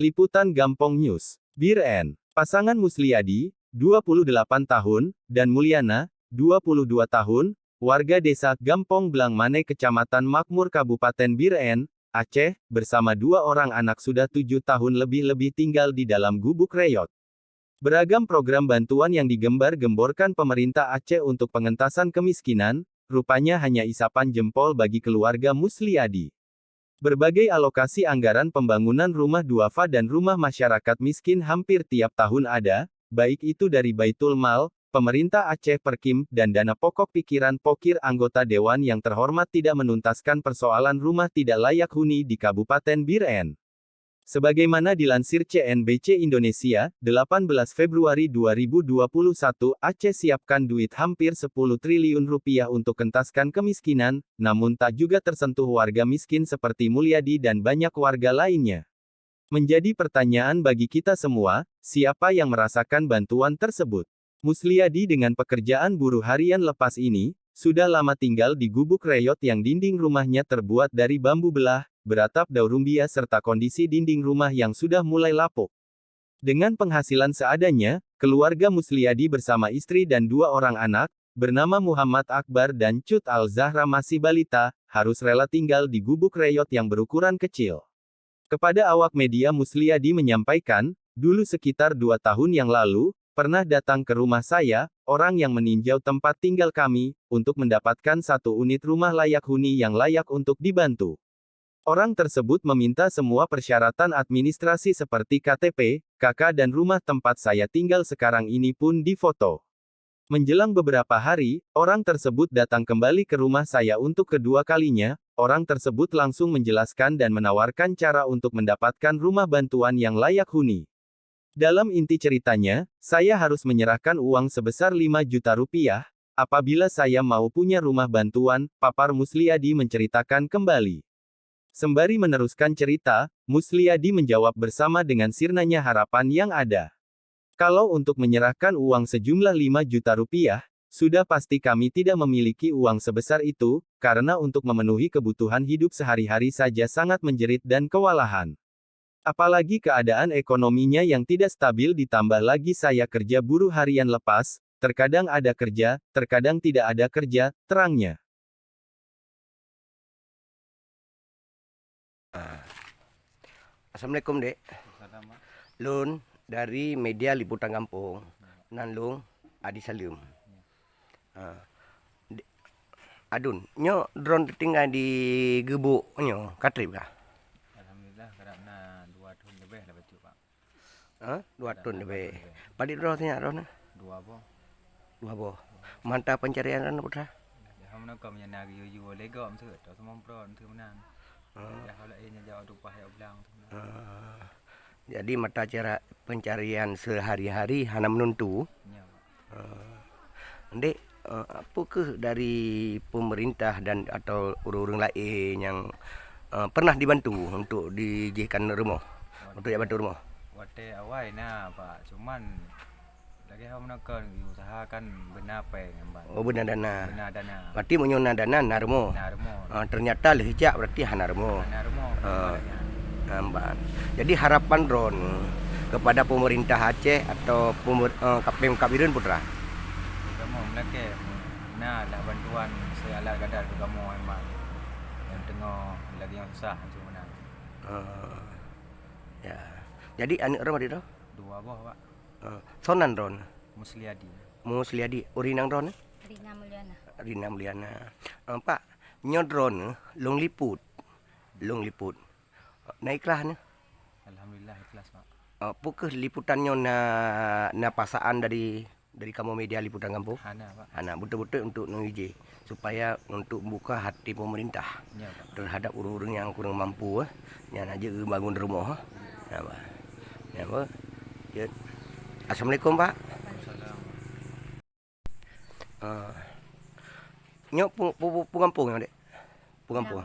Liputan Gampong News. Bir-en. Pasangan Musliadi, 28 tahun, dan Mulyana, 22 tahun, warga desa Gampong Blangmane Kecamatan Makmur Kabupaten Bir-en, Aceh, bersama dua orang anak sudah 7 tahun lebih tinggal di dalam gubuk reyot. Beragam program bantuan yang digembar-gemborkan pemerintah Aceh untuk pengentasan kemiskinan, rupanya hanya isapan jempol bagi keluarga Musliadi. Berbagai alokasi anggaran pembangunan rumah duafa dan rumah masyarakat miskin hampir tiap tahun ada, baik itu dari Baitul Mal, pemerintah Aceh Perkim, dan dana pokok pikiran pokir anggota dewan yang terhormat tidak menuntaskan persoalan rumah tidak layak huni di Kabupaten Bir-en. Sebagaimana dilansir CNBC Indonesia, 18 Februari 2021, Aceh siapkan duit hampir 10 triliun rupiah untuk kentaskan kemiskinan, namun tak juga tersentuh warga miskin seperti Mulyadi dan banyak warga lainnya. Menjadi pertanyaan bagi kita semua, siapa yang merasakan bantuan tersebut? Musliadi dengan pekerjaan buruh harian lepas ini, sudah lama tinggal di gubuk reyot yang dinding rumahnya terbuat dari bambu belah, beratap daur rumbia serta kondisi dinding rumah yang sudah mulai lapuk. Dengan penghasilan seadanya, keluarga Musliadi bersama istri dan dua orang anak, bernama Muhammad Akbar dan Cut Al-Zahra masih balita, harus rela tinggal di gubuk reyot yang berukuran kecil. Kepada awak media Musliadi menyampaikan, dulu sekitar 2 tahun yang lalu, pernah datang ke rumah saya, orang yang meninjau tempat tinggal kami, untuk mendapatkan satu unit rumah layak huni yang layak untuk dibantu. Orang tersebut meminta semua persyaratan administrasi seperti KTP, KK dan rumah tempat saya tinggal sekarang ini pun difoto. Menjelang beberapa hari, orang tersebut datang kembali ke rumah saya untuk kedua kalinya, orang tersebut langsung menjelaskan dan menawarkan cara untuk mendapatkan rumah bantuan yang layak huni. Dalam inti ceritanya, saya harus menyerahkan uang sebesar 5 juta rupiah, apabila saya mau punya rumah bantuan, papar Musliadi menceritakan kembali. Sembari meneruskan cerita, Musliadi menjawab bersama dengan sirnanya harapan yang ada. Kalau untuk menyerahkan uang sejumlah 5 juta rupiah, sudah pasti kami tidak memiliki uang sebesar itu, karena untuk memenuhi kebutuhan hidup sehari-hari saja sangat menjerit dan kewalahan. Apalagi keadaan ekonominya yang tidak stabil ditambah lagi saya kerja buruh harian lepas, terkadang ada kerja, terkadang tidak ada kerja, terangnya. Assalamualaikum dek. Lun dari media Liputan Kampung. Nanlung Adi Salim. Adun, nyo drone tinggal di gebuk nyo, katrip kah? Alhamdulillah kerana 2 tahun lebih dah betul pak. 2 tahun lebih. Padik drone nya drone? 2 boh. 2 boh. Mantap pencarian kan putra? Dah mana kau menyana yu lega mesti tak semua pro mesti menang. Dah kalau ini jawab upah ya ulang tu. Jadi mata cara pencarian sehari-hari hana menentu. Ya pak. Dek, apakah dari pemerintah dan atau orang-orang lain yang pernah dibantu untuk dijadikan rumah? Untuk ya bantu rumah? Wate awal nah pak. Cuman lagi hal mana kau usahakan benar apa yang ban. Oh benar dana. Benar dana. Berarti menyona dana narmo. Benar mo. Ternyata lehijak berarti hanarmo. Benar mo. Namban. Jadi harapan drone kepada pemerintah Aceh atau Pemkabirun putra. Kamu melake. Nah lah bantuan saya alat kadar ke kamu yang ban. Yang tengah lagi yang susah macam mana. Ya. Jadi anak orang ada 2 boh pak. sonan drone. Musliadi. Musliadi urinang drone. Rina Mulyana. Rina Mulyana. Pak, nyodron long liput. Long liput. Naiklah ni. Alhamdulillah ikhlas pak. Pukul liputannya na pasaan dari kamu media Liputan Kampung. Hana pak. Anak betul-betul untuk menguji supaya untuk buka hati pemerintah Ya pak. terhadap orang-orang yang kurang mampu yang aja bangun rumah. Ya, Pak. Ya, Pak. Ya. Assalamualaikum, Pak. Salam. Nyok Pungampung ya, Dek. Pungampung.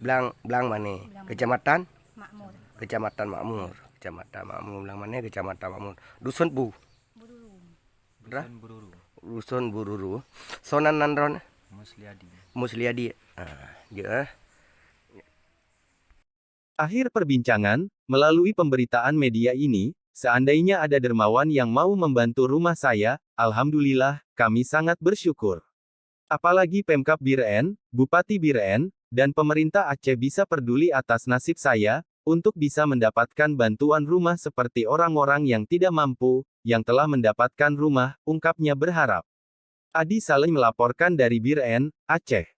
Blang mana? Kecamatan Makmur. Kecamatan Makmur. Blang mana? Kecamatan Makmur. Dusun Bu. Dusun Bururu. Dusun Bururu. Sonan Nandron Musliadi. Musliadi. Ya. Akhir perbincangan, melalui pemberitaan media ini, seandainya ada dermawan yang mau membantu rumah saya, alhamdulillah, kami sangat bersyukur. Apalagi Pemkab Biren, Bupati Biren, dan pemerintah Aceh bisa peduli atas nasib saya, untuk bisa mendapatkan bantuan rumah seperti orang-orang yang tidak mampu, yang telah mendapatkan rumah, ungkapnya berharap. Adi Salim melaporkan dari Biren, Aceh.